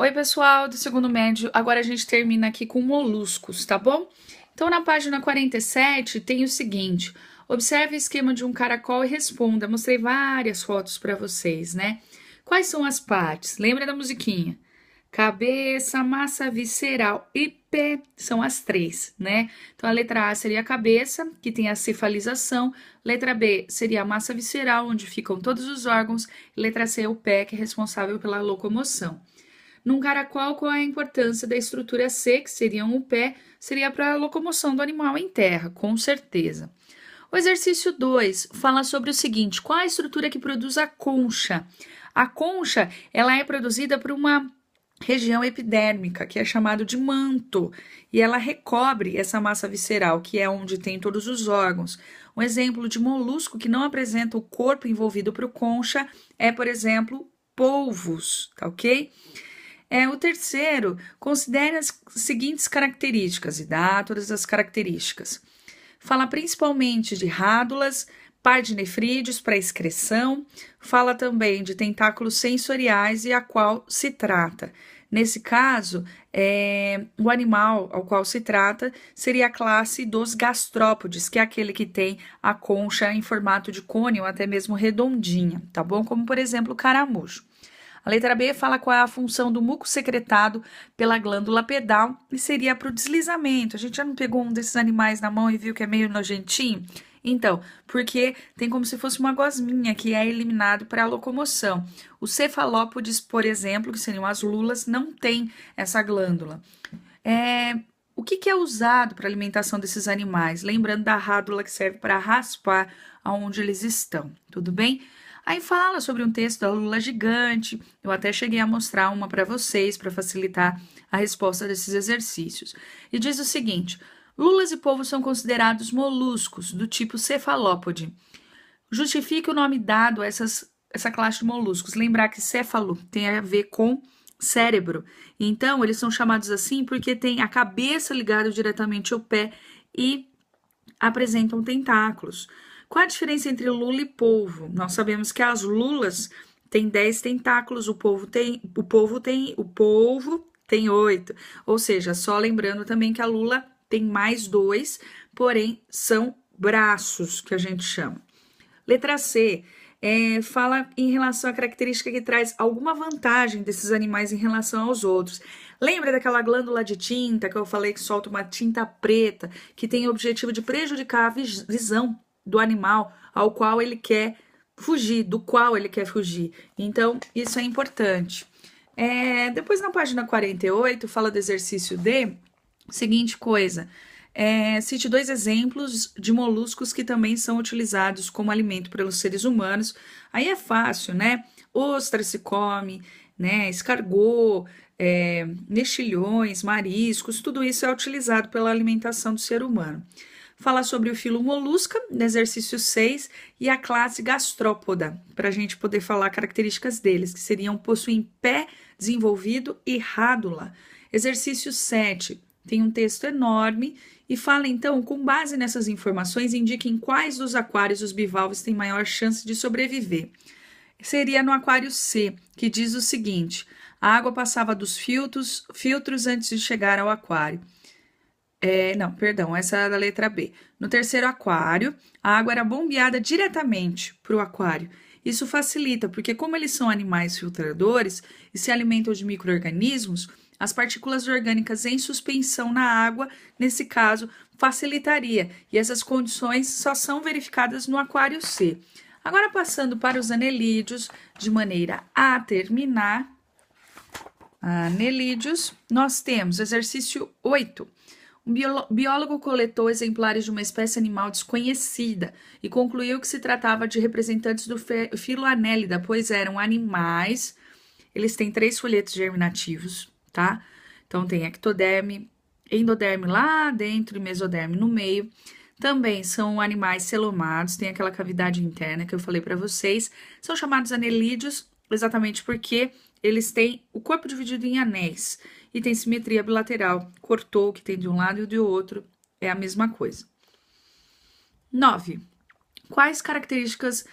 Oi, pessoal do segundo médio. Agora a gente termina aqui com moluscos, tá bom? Então, na página 47 tem o seguinte: observe o esquema de um caracol e responda. Mostrei várias fotos para vocês, né? Quais são as partes? Lembra da musiquinha? Cabeça, massa visceral e pé são as três, né? Então, a letra A seria a cabeça, que tem a cefalização. Letra B seria a massa visceral, onde ficam todos os órgãos. E letra C é o pé, que é responsável pela locomoção. Num caracol, qual é a importância da estrutura C, que seria o pé, seria para a locomoção do animal em terra, com certeza. O exercício 2 fala sobre o seguinte: qual a estrutura que produz a concha? A concha, ela é produzida por uma região epidérmica, que é chamado de manto, e ela recobre essa massa visceral, que é onde tem todos os órgãos. Um exemplo de molusco que não apresenta o corpo envolvido por concha é, por exemplo, polvos, tá ok? O terceiro, considere as seguintes características e dá todas as características. Fala principalmente de rádulas, par de nefrídeos para excreção, fala também de tentáculos sensoriais e a qual se trata. Nesse caso, o animal ao qual se trata seria a classe dos gastrópodes, que é aquele que tem a concha em formato de cone ou até mesmo redondinha, tá bom? Como, por exemplo, o caramujo. A letra B fala qual é a função do muco secretado pela glândula pedal e seria para o deslizamento. A gente já não pegou um desses animais na mão e viu que é meio nojentinho? Então, porque tem como se fosse uma gosminha que é eliminado para a locomoção. Os cefalópodes, por exemplo, que seriam as lulas, não tem essa glândula. O que é usado para a alimentação desses animais? Lembrando da rádula que serve para raspar aonde eles estão, tudo bem? Aí fala sobre um texto da lula gigante. Eu até cheguei a mostrar uma para vocês para facilitar a resposta desses exercícios. E diz o seguinte: lulas e polvos são considerados moluscos do tipo cefalópode. Justifique o nome dado a essa classe de moluscos. Lembrar que céfalo tem a ver com cérebro. Então, eles são chamados assim porque tem a cabeça ligada diretamente ao pé e apresentam tentáculos. Qual a diferença entre lula e polvo? Nós sabemos que as lulas têm 10 tentáculos, o polvo tem 8. Ou seja, só lembrando também que a lula tem mais 2, porém são braços que a gente chama. Letra C. Fala em relação à característica que traz alguma vantagem desses animais em relação aos outros. Lembra daquela glândula de tinta que eu falei que solta uma tinta preta, que tem o objetivo de prejudicar a visão do animal ao qual ele quer fugir, do qual ele quer fugir. Então, isso é importante. Depois, na página 48, fala do exercício D, seguinte coisa: cite 2 exemplos de moluscos que também são utilizados como alimento pelos seres humanos. Aí é fácil, né? Ostra se come, né? Escargot, mexilhões, mariscos, tudo isso é utilizado pela alimentação do ser humano. Fala sobre o filo molusca, no exercício 6, e a classe gastrópoda, para a gente poder falar características deles, que seriam possuem pé desenvolvido e rádula. Exercício 7, tem um texto enorme e fala então, com base nessas informações, indique em quais dos aquários os bivalves têm maior chance de sobreviver. Seria no aquário C, que diz o seguinte: a água passava dos filtros antes de chegar ao aquário. Essa é da letra B. No terceiro aquário, a água era bombeada diretamente para o aquário. Isso facilita, porque como eles são animais filtradores e se alimentam de micro-organismos, as partículas orgânicas em suspensão na água, nesse caso, facilitaria. E essas condições só são verificadas no aquário C. Agora, passando para os anelídeos, de maneira a terminar, anelídeos, nós temos exercício 8. Um biólogo coletou exemplares de uma espécie animal desconhecida e concluiu que se tratava de representantes do filo Annelida, pois eram animais. Eles têm 3 folhetos germinativos, tá? Então tem ectoderme, endoderme lá dentro e mesoderme no meio. Também são animais celomados, tem aquela cavidade interna que eu falei para vocês. São chamados anelídeos exatamente porque eles têm o corpo dividido em anéis e tem simetria bilateral. Cortou, que tem de um lado e do outro, é a mesma coisa. 9. Quais características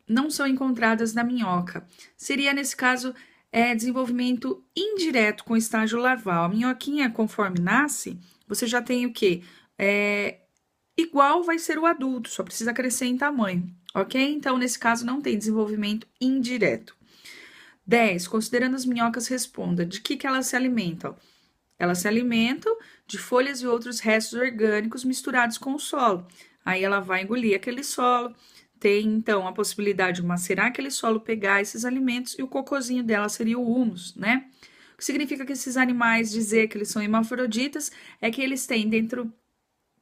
não são encontradas na minhoca? Seria, nesse caso, é desenvolvimento indireto com estágio larval. A minhoquinha, conforme nasce, você já tem o quê? Igual vai ser o adulto, só precisa crescer em tamanho, ok? Então, nesse caso, não tem desenvolvimento indireto. 10. Considerando as minhocas, responda. De que elas se alimentam? Elas se alimentam de folhas e outros restos orgânicos misturados com o solo. Aí ela vai engolir aquele solo. Tem, então, a possibilidade de macerar aquele solo, pegar esses alimentos e o cocôzinho dela seria o humus, né? O que significa que esses animais, dizer que eles são hermafroditas, é que eles têm dentro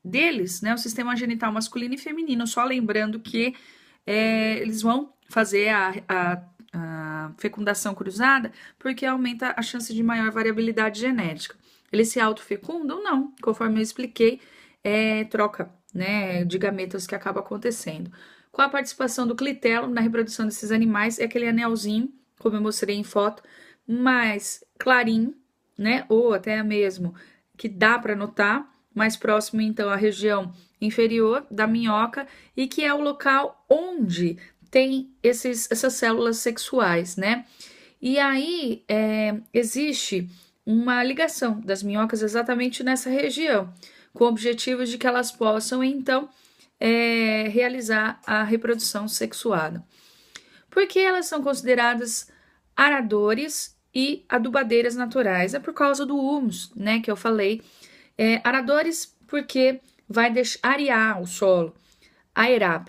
deles, né, o sistema genital masculino e feminino, só lembrando que eles vão fazer a fecundação cruzada porque aumenta a chance de maior variabilidade genética. Eles se autofecundam? Não, conforme eu expliquei, troca, né, de gametas que acaba acontecendo. Com a participação do clitelo na reprodução desses animais, é aquele anelzinho, como eu mostrei em foto, mais clarinho, né, ou até mesmo que dá para notar, mais próximo, então, à região inferior da minhoca, e que é o local onde tem essas células sexuais, né? E aí existe uma ligação das minhocas exatamente nessa região, com o objetivo de que elas possam, então, realizar a reprodução sexuada. Por que elas são consideradas aradores e adubadeiras naturais? É por causa do humus, né, que eu falei. Aradores porque vai aerar o solo, aerar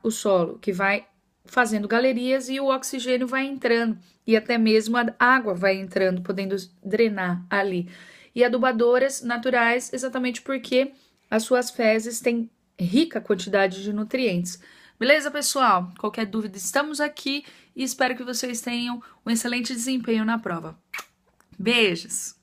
o solo, que vai fazendo galerias e o oxigênio vai entrando, e até mesmo a água vai entrando, podendo drenar ali. E adubadoras naturais, exatamente porque as suas fezes têm rica quantidade de nutrientes. Beleza, pessoal? Qualquer dúvida, estamos aqui e espero que vocês tenham um excelente desempenho na prova. Beijos!